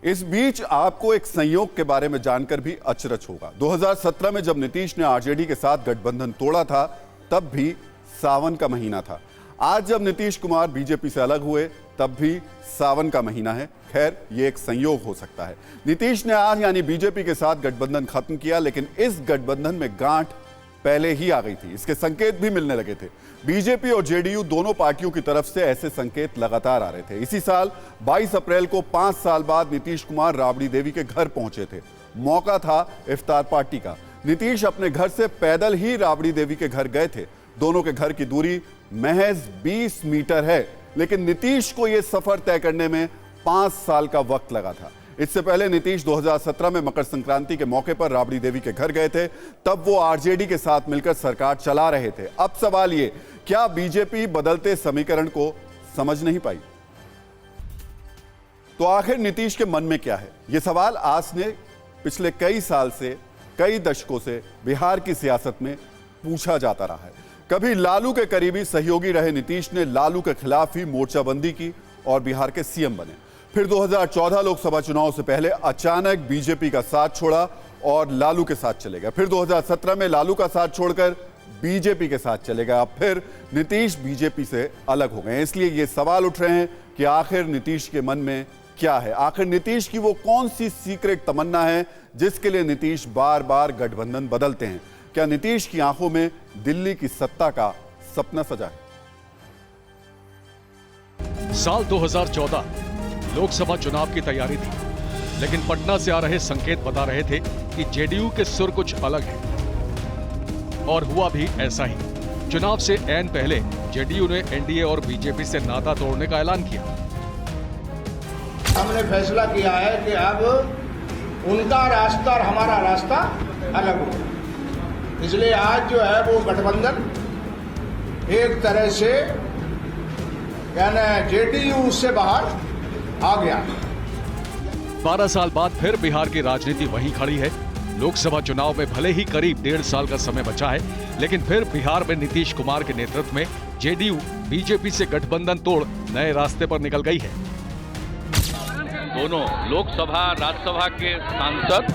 इस बीच आपको एक संयोग के बारे में जानकर भी अचरज होगा। 2017 में जब नीतीश ने आरजेडी के साथ गठबंधन तोड़ा था, तब भी सावन का महीना था। आज जब नीतीश कुमार बीजेपी से अलग हुए, तब भी सावन का महीना है। खैर, ये एक संयोग हो सकता है। नीतीश ने आज यानी बीजेपी के साथ गठबंधन खत्म किया, लेकिन इस गठबंधन में गांठ पहले ही आ गई थी। इसके संकेत भी मिलने लगे थे। बीजेपी और जेडीयू दोनों पार्टियों की तरफ से ऐसे संकेत लगातार आ रहे थे। इसी साल 22 अप्रैल को 5 साल बाद नीतीश कुमार राबड़ी देवी के घर पहुंचे थे। मौका था इफ्तार पार्टी का। नीतीश अपने घर से पैदल ही राबड़ी देवी के घर गए थे। दोनों के घर की दूरी महज 20 मीटर है, लेकिन नीतीश को यह सफर तय करने में 5 साल का वक्त लगा था। इससे पहले नीतीश 2017 में मकर संक्रांति के मौके पर राबड़ी देवी के घर गए थे। तब वो आरजेडी के साथ मिलकर सरकार चला रहे थे। अब सवाल ये, क्या बीजेपी बदलते समीकरण को समझ नहीं पाई? तो आखिर नीतीश के मन में क्या है? यह सवाल आज ने पिछले कई साल से, कई दशकों से बिहार की सियासत में पूछा जाता रहा है। कभी लालू के करीबी सहयोगी रहे नीतीश ने लालू के खिलाफ ही मोर्चाबंदी की और बिहार के सीएम बने। फिर 2014 लोकसभा चुनाव से पहले अचानक बीजेपी का साथ छोड़ा और लालू के साथ चले गए। फिर 2017 में लालू का साथ छोड़कर बीजेपी के साथ चले गए। अब फिर नीतीश बीजेपी से अलग हो गए। इसलिए ये सवाल उठ रहे हैं कि आखिर नीतीश के मन में क्या है? आखिर नीतीश की वो कौन सी सीक्रेट तमन्ना है जिसके लिए नीतीश बार बार गठबंधन बदलते हैं? क्या नीतीश की आंखों में दिल्ली की सत्ता का सपना सजा है? साल 2014 लोकसभा चुनाव की तैयारी थी, लेकिन पटना से आ रहे संकेत बता रहे थे कि जेडीयू के सुर कुछ अलग है। और हुआ भी ऐसा ही। चुनाव से ऐन पहले जेडीयू ने एनडीए और बीजेपी से नाता तोड़ने का ऐलान किया। हमने फैसला किया है कि अब उनका रास्ता और हमारा रास्ता अलग होगा। इसलिए आज जो है वो गठबंधन एक तरह से यानी जेडीयू से बाहर आ गया। 12 साल बाद फिर बिहार की राजनीति वहीं खड़ी है। लोकसभा चुनाव में भले ही करीब 1.5 साल का समय बचा है, लेकिन फिर बिहार में नीतीश कुमार के नेतृत्व में जेडीयू बीजेपी से गठबंधन तोड़ नए रास्ते पर निकल गई है। दोनों लोकसभा राज्यसभा के सांसद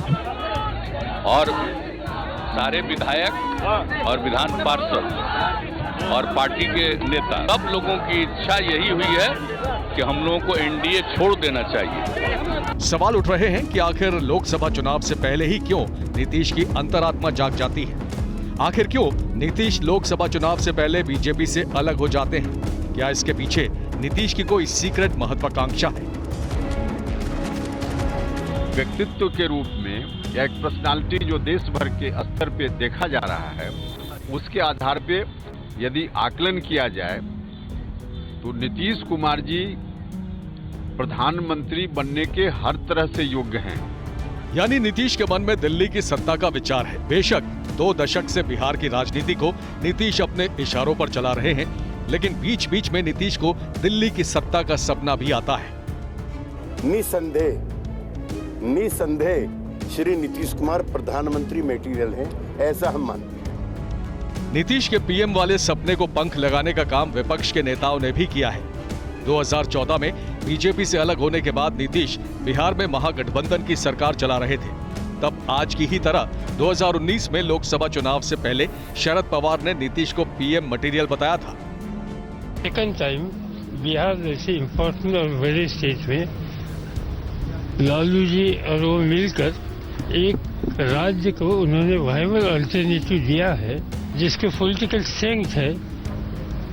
और सारे विधायक और विधान पार्षद और पार्टी के नेता, सब लोगों की इच्छा यही हुई है कि हम लोगों को एनडीए छोड़ देना चाहिए। सवाल उठ रहे हैं कि आखिर लोकसभा चुनाव से पहले ही क्यों नीतीश की अंतरात्मा जाग जाती है? आखिर क्यों नीतीश लोकसभा चुनाव से पहले बीजेपी से अलग हो जाते हैं? क्या इसके पीछे नीतीश की कोई सीक्रेट महत्वाकांक्षा है? व्यक्तित्व के रूप में या एक पर्सनालिटी जो देश भर के स्तर पे देखा जा रहा है, उसके आधार पे यदि आकलन किया जाए तो नीतीश कुमार जी प्रधानमंत्री बनने के हर तरह से योग्य हैं। यानी नीतीश के मन में दिल्ली की सत्ता का विचार है। बेशक 2 दशक से बिहार की राजनीति को नीतीश अपने इशारों पर चला रहे हैं, लेकिन बीच बीच में नीतीश को दिल्ली की सत्ता का सपना भी आता है। निसंदेह श्री नीतीश कुमार प्रधानमंत्री मटेरियल हैं, ऐसा हम मानते हैं। नीतीश के पीएम वाले सपने को पंख लगाने का काम विपक्ष के नेताओं ने भी किया है। 2014 में बीजेपी से अलग होने के बाद नीतीश बिहार में महागठबंधन की सरकार चला रहे थे। तब आज की ही तरह 2019 में लोकसभा चुनाव से पहले शरद पवार ने नीतीश को पीएम मटेरियल बताया था। सेकंड टाइम बिहार जैसे इम्पोर्टेंट और बड़े स्टेट में लालू जी और वो मिलकर एक राज्य को उन्होंने वायबल अल्टरनेटिव दिया है, जिसके पॉलिटिकल स्ट्रेंथ है।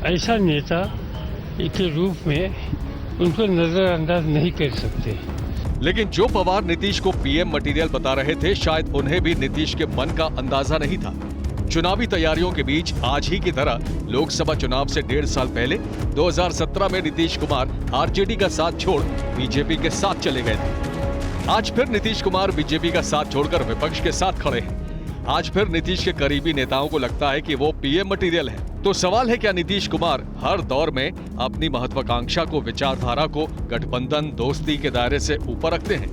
ऐसा नेता के रूप में उनको नजरअंदाज नहीं कर सकते। लेकिन जो पवार नीतीश को पीएम मटेरियल बता रहे थे, शायद उन्हें भी नीतीश के मन का अंदाजा नहीं था। चुनावी तैयारियों के बीच आज ही की तरह लोकसभा चुनाव से 1.5 साल पहले 2017 में नीतीश कुमार आरजेडी का साथ छोड़ बीजेपी के साथ चले गए थे। आज फिर नीतीश कुमार बीजेपी का साथ छोड़कर विपक्ष के साथ खड़े हैं। आज फिर नीतीश के करीबी नेताओं को लगता है कि वो पीएम मटेरियल है। तो सवाल है, क्या नीतीश कुमार हर दौर में अपनी महत्वाकांक्षा को, विचारधारा को गठबंधन दोस्ती के दायरे से ऊपर रखते हैं?